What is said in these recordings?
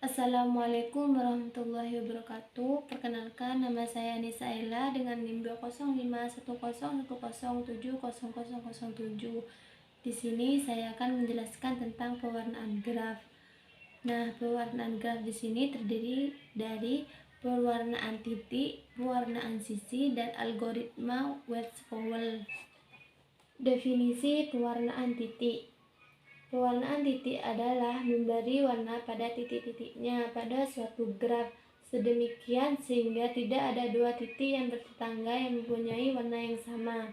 Assalamualaikum warahmatullahi wabarakatuh. Perkenalkan, nama saya Nisa Ella dengan NIM 20510107007. Di sini saya akan menjelaskan tentang pewarnaan graf. Nah, pewarnaan graf di sini terdiri dari pewarnaan titik, pewarnaan sisi, dan algoritma Westphal. Definisi pewarnaan titik. Pewarnaan titik adalah memberi warna pada titik-titiknya pada suatu graf sedemikian sehingga tidak ada dua titik yang bertetangga yang mempunyai warna yang sama.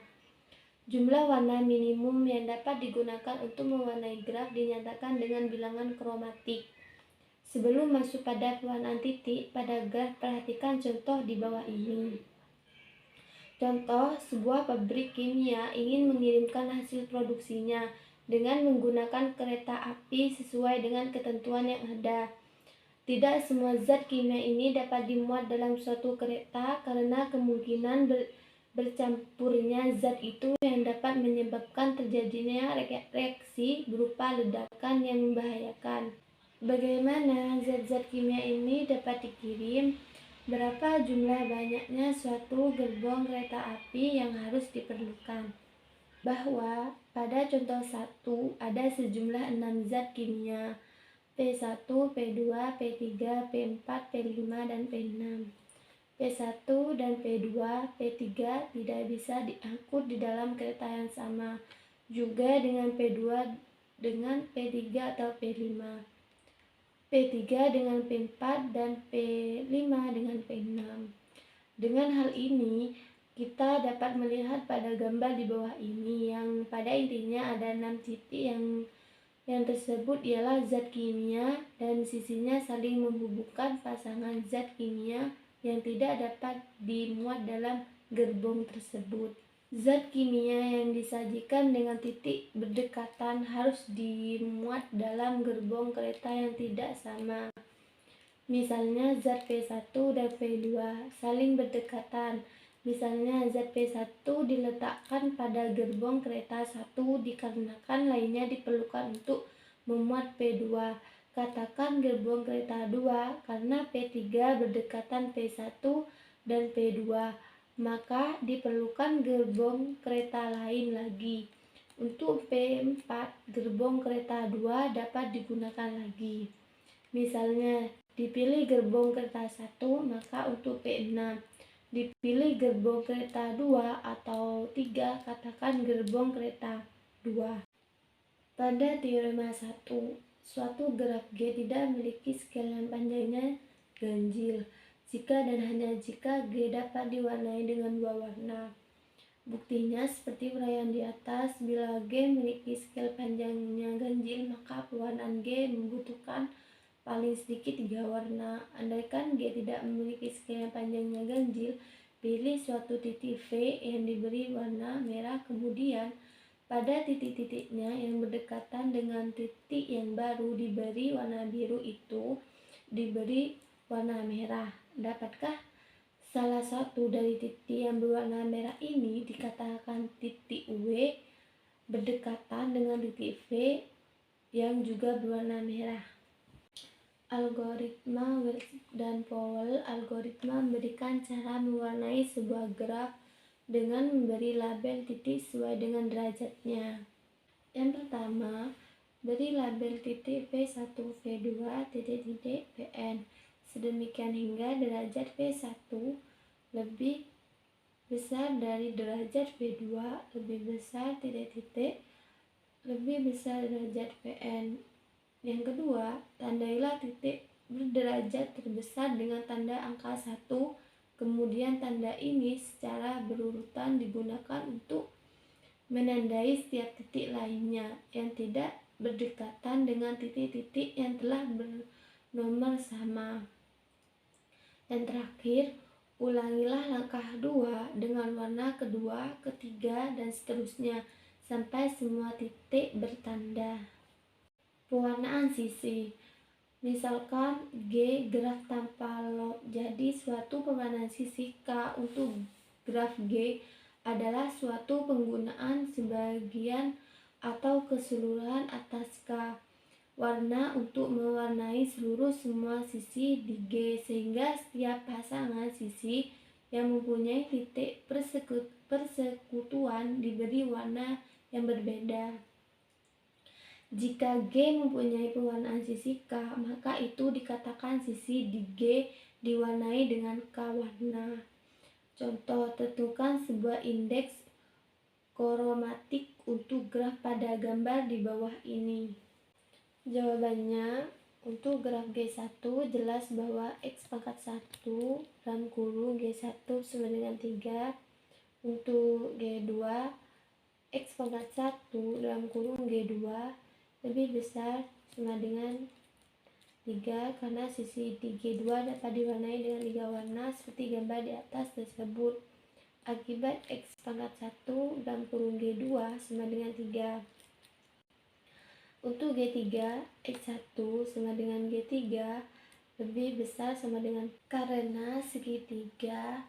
Jumlah warna minimum yang dapat digunakan untuk mewarnai graf dinyatakan dengan bilangan kromatik. Sebelum masuk pada pewarnaan titik pada graf, perhatikan contoh di bawah ini. Contoh, sebuah pabrik kimia ingin mengirimkan hasil produksinya dengan menggunakan kereta api sesuai dengan ketentuan yang ada. Tidak semua zat kimia ini dapat dimuat dalam suatu kereta karena kemungkinan bercampurnya zat itu yang dapat menyebabkan terjadinya reaksi berupa ledakan yang membahayakan. Bagaimana zat-zat kimia ini dapat dikirim? Berapa jumlah banyaknya suatu gerbong kereta api yang harus diperlukan? Bahwa pada contoh 1 ada sejumlah 6 zat kimia P1, P2, P3, P4, P5, dan P6. P1 dan P2, P3 tidak bisa diangkut di dalam kereta yang sama, juga dengan P2 dengan P3 atau P5, P3 dengan P4, dan P5 dengan P6. Dengan hal ini, kita dapat melihat pada gambar di bawah ini yang pada intinya ada 6 titik yang tersebut ialah zat kimia dan sisinya saling menghubungkan pasangan zat kimia yang tidak dapat dimuat dalam gerbong tersebut. Zat kimia yang disajikan dengan titik berdekatan harus dimuat dalam gerbong kereta yang tidak sama. Misalnya zat P1 dan P2 saling berdekatan. Misalnya zat P1 diletakkan pada gerbong kereta 1 dikarenakan lainnya diperlukan untuk memuat P2. Katakan gerbong kereta 2 karena P3 berdekatan P1 dan P2, maka diperlukan gerbong kereta lain lagi. Untuk P4, gerbong kereta 2 dapat digunakan lagi. Misalnya, dipilih gerbong kereta 1, maka untuk P6 dipilih gerbong kereta 2 atau 3, katakan gerbong kereta 2. Pada teorema 1, suatu graf G tidak memiliki skala yang panjangnya ganjil jika dan hanya jika G dapat diwarnai dengan dua warna. Buktinya seperti uraian di atas, bila G memiliki skala panjangnya ganjil, maka pewarnaan G membutuhkan paling sedikit 3 warna. Andaikan G tidak memiliki skala panjangnya ganjil, pilih suatu titik V yang diberi warna merah, kemudian pada titik-titiknya yang berdekatan dengan titik yang baru diberi warna biru itu diberi warna merah. Dapatkah salah satu dari titik yang berwarna merah ini dikatakan titik W berdekatan dengan titik V yang juga berwarna merah? Algoritma Westphal dan Powell. Algoritma memberikan cara mewarnai sebuah graf dengan memberi label titik sesuai dengan derajatnya. Yang pertama, beri label titik P1, P2, titik-titik Pn sedemikian hingga derajat P1 lebih besar dari derajat P2 lebih besar titik-titik lebih besar derajat Pn. Yang kedua, tandailah titik berderajat terbesar dengan tanda angka 1, kemudian tanda ini secara berurutan digunakan untuk menandai setiap titik lainnya yang tidak berdekatan dengan titik-titik yang telah bernomor sama. Dan terakhir, ulangilah langkah 2 dengan warna kedua, ketiga, dan seterusnya sampai semua titik bertanda. Pewarnaan sisi. Misalkan G graf tanpa log, jadi suatu pewarnaan sisi K untuk graf G adalah suatu penggunaan sebagian atau keseluruhan atas K. warna untuk mewarnai semua sisi di G, sehingga setiap pasangan sisi yang mempunyai titik persekutuan diberi warna yang berbeda. Jika G mempunyai pewarnaan sisi K, maka itu dikatakan sisi di G diwarnai dengan K warna. Contoh, tentukan sebuah indeks kromatik untuk graf pada gambar di bawah ini. Jawabannya, untuk graf G1 jelas bahwa X pangkat 1 dalam kurung G1 sama dengan 3. Untuk G2, X pangkat 1 dalam kurung G2 lebih besar sama dengan 3 karena sisi di G2 dapat diwarnai dengan 3 warna seperti gambar di atas tersebut. Akibat X pangkat 1 dalam kurung G2 sama dengan 3. Untuk G3, X1 sama dengan G3 lebih besar sama dengan karena segitiga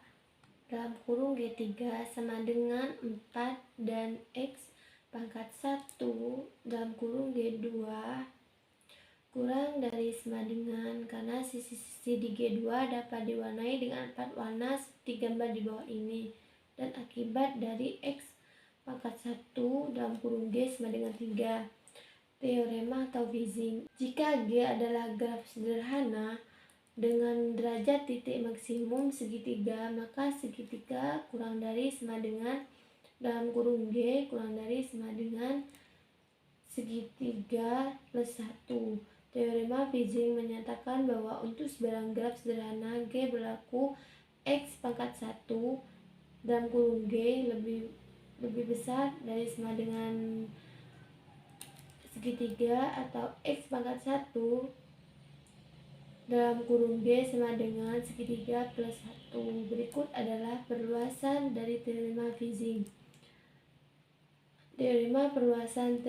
dalam kurung G3 sama dengan 4 dan X pangkat 1 dalam kurung G2 kurang dari sama dengan karena sisi-sisi di G2 dapat diwarnai dengan 4 warna seperti gambar di bawah ini. Dan akibat dari X pangkat 1 dalam kurung G sama dengan 3. Teorema atau Ising. Jika G adalah graf sederhana dengan derajat titik maksimum segitiga, maka segitiga kurang dari sama dengan dalam kurung G kurang dari sama dengan segitiga plus 1. Teorema Ising menyatakan bahwa untuk sebarang graf sederhana G berlaku X pangkat 1 dalam kurung G lebih besar dari sama dengan segitiga atau X pangkat 1 dalam kurung G sama dengan segitiga plus 1. Berikut adalah perluasan dari teorema Ising. Teorema perluasan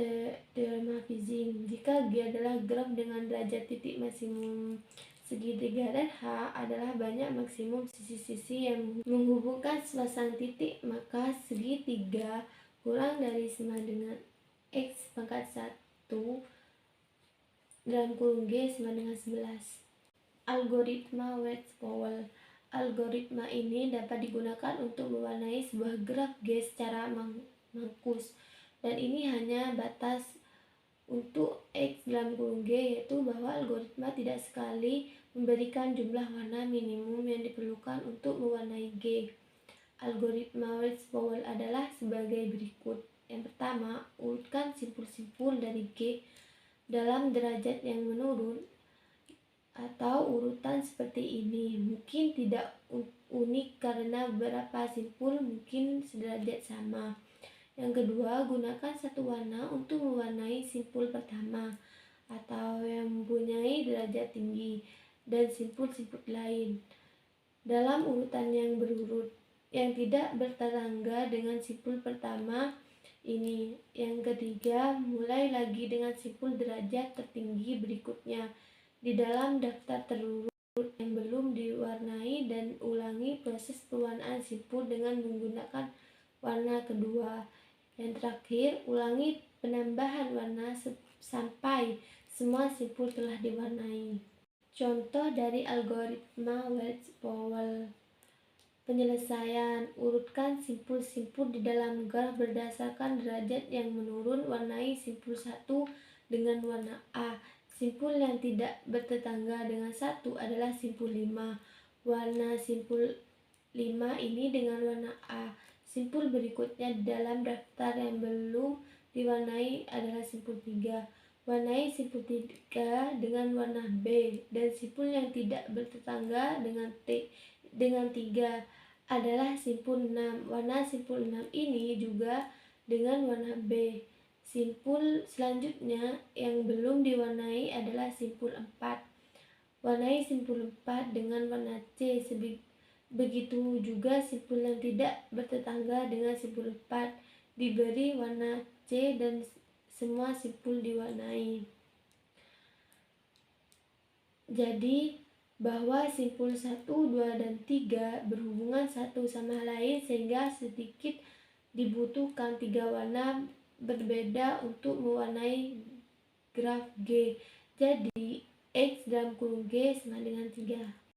teorema Ising. Jika G adalah graf dengan derajat titik maksimum segitiga dan H adalah banyak maksimum sisi-sisi yang menghubungkan sepasang titik, maka segitiga kurang dari sama dengan X pangkat 1 dalam kurung G sama dengan 11. Algoritma Wedge-Powell. Algoritma ini dapat digunakan untuk mewarnai sebuah graf G secara mangkus, dan ini hanya batas untuk X dalam kurung G, yaitu bahwa algoritma tidak sekali memberikan jumlah warna minimum yang diperlukan untuk mewarnai G. Algoritma Wedge-Powell adalah sebagai berikut. Yang pertama, urutkan simpul-simpul dari G dalam derajat yang menurun atau urutan seperti ini. Mungkin tidak unik karena beberapa simpul mungkin sederajat sama. Yang kedua, gunakan satu warna untuk mewarnai simpul pertama atau yang mempunyai derajat tinggi dan simpul-simpul lain dalam urutan yang berurut yang tidak bertetangga dengan simpul pertama ini. Yang ketiga, mulai lagi dengan simpul derajat tertinggi berikutnya di dalam daftar terurut yang belum diwarnai dan ulangi proses pewarnaan simpul dengan menggunakan warna kedua. Yang terakhir, ulangi penambahan warna sampai semua simpul telah diwarnai. Contoh dari algoritma Wedge-Powell. Penyelesaian, urutkan simpul-simpul di dalam graf berdasarkan derajat yang menurun. Warnai simpul 1 dengan warna A. Simpul yang tidak bertetangga dengan 1 adalah simpul 5. Warna simpul 5 ini dengan warna A. Simpul berikutnya di dalam daftar yang belum diwarnai adalah simpul 3. Warnai simpul 3 dengan warna B, dan simpul yang tidak bertetangga dengan 3 adalah simpul 6. Warna simpul 6 ini juga dengan warna B. Simpul selanjutnya yang belum diwarnai adalah simpul 4. Warnai simpul 4 dengan warna C. Begitu juga simpul yang tidak bertetangga dengan simpul 4 diberi warna C dan semua simpul diwarnai. Jadi bahwa simpul 1, 2, dan 3 berhubungan satu sama lain sehingga sedikit dibutuhkan 3 warna berbeda untuk mewarnai graf G. Jadi X dalam kurung G sama dengan 3.